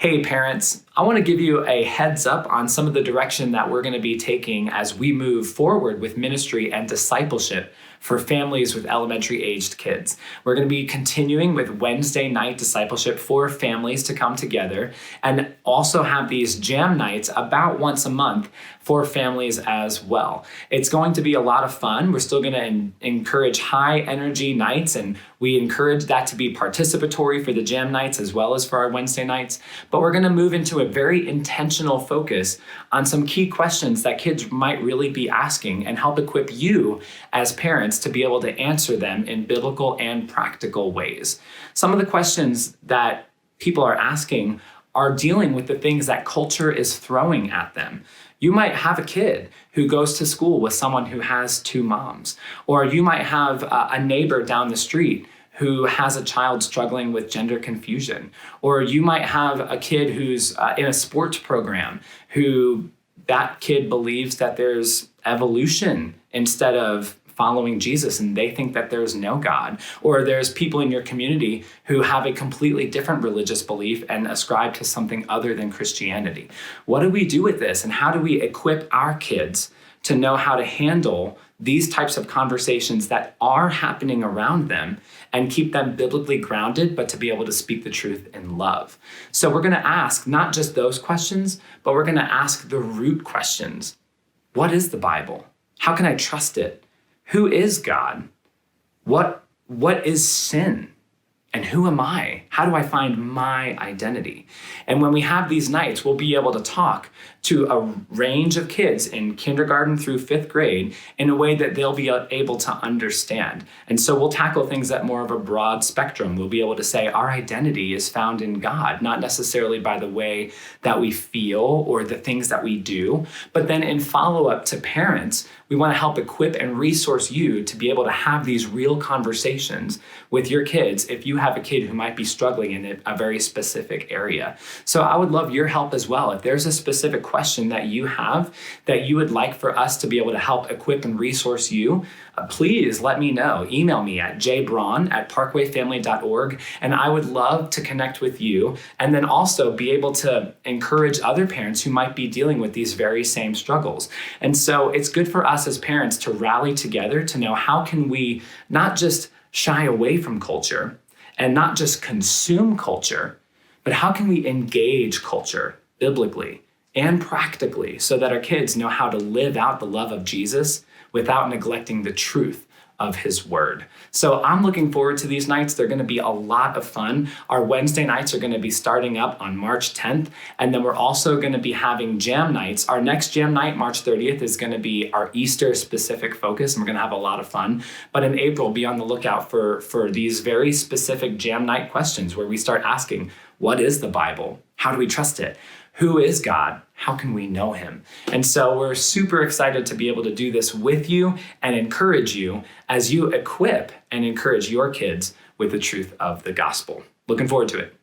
Hey parents, I want to give you a heads up on some of the direction that we're going to be taking as we move forward with ministry and discipleship for families with elementary aged kids. We're going to be continuing with Wednesday night discipleship for families to come together and also have these jam nights about once a month for families as well. It's going to be a lot of fun. We're still going to encourage high energy nights, and we encourage that to be participatory for the jam nights as well as for our Wednesday nights. But we're going to move into a very intentional focus on some key questions that kids might really be asking and help equip you as parents to be able to answer them in biblical and practical ways. Some of the questions that people are asking are dealing with the things that culture is throwing at them. You might have a kid who goes to school with someone who has two moms, or you might have a neighbor down the street who has a child struggling with gender confusion, or you might have a kid who's in a sports program who that kid believes that there's evolution instead of following Jesus, and they think that there's no God. Or there's people in your community who have a completely different religious belief and ascribe to something other than Christianity. What do we do with this, and how do we equip our kids to know how to handle these types of conversations that are happening around them and keep them biblically grounded, but to be able to speak the truth in love? So we're going to ask not just those questions, but we're going to ask the root questions. What is the Bible? How can I trust it? Who is God? What is sin? And who am I? How do I find my identity? And when we have these nights, we'll be able to talk to a range of kids in kindergarten through fifth grade in a way that they'll be able to understand. And so we'll tackle things at more of a broad spectrum. We'll be able to say our identity is found in God, not necessarily by the way that we feel or the things that we do, but then in follow-up to parents, we want to help equip and resource you to be able to have these real conversations with your kids if you have a kid who might be struggling in a very specific area. So I would love your help as well. If there's a specific question that you have that you would like for us to be able to help equip and resource you, please let me know. Email me at jbraun@parkwayfamily.org, and I would love to connect with you and then also be able to encourage other parents who might be dealing with these very same struggles. And so it's good for us as parents to rally together to know how can we not just shy away from culture and not just consume culture, but how can we engage culture biblically and practically so that our kids know how to live out the love of Jesus without neglecting the truth of his word. So I'm looking forward to these nights. They're going to be a lot of fun. Our Wednesday nights are going to be starting up on March 10th. And then we're also going to be having jam nights. Our next jam night, March 30th, is going to be our Easter specific focus. And we're going to have a lot of fun. But in April, be on the lookout for these very specific jam night questions where we start asking, what is the Bible? How do we trust it? Who is God? How can we know him? And so we're super excited to be able to do this with you and encourage you as you equip and encourage your kids with the truth of the gospel. Looking forward to it.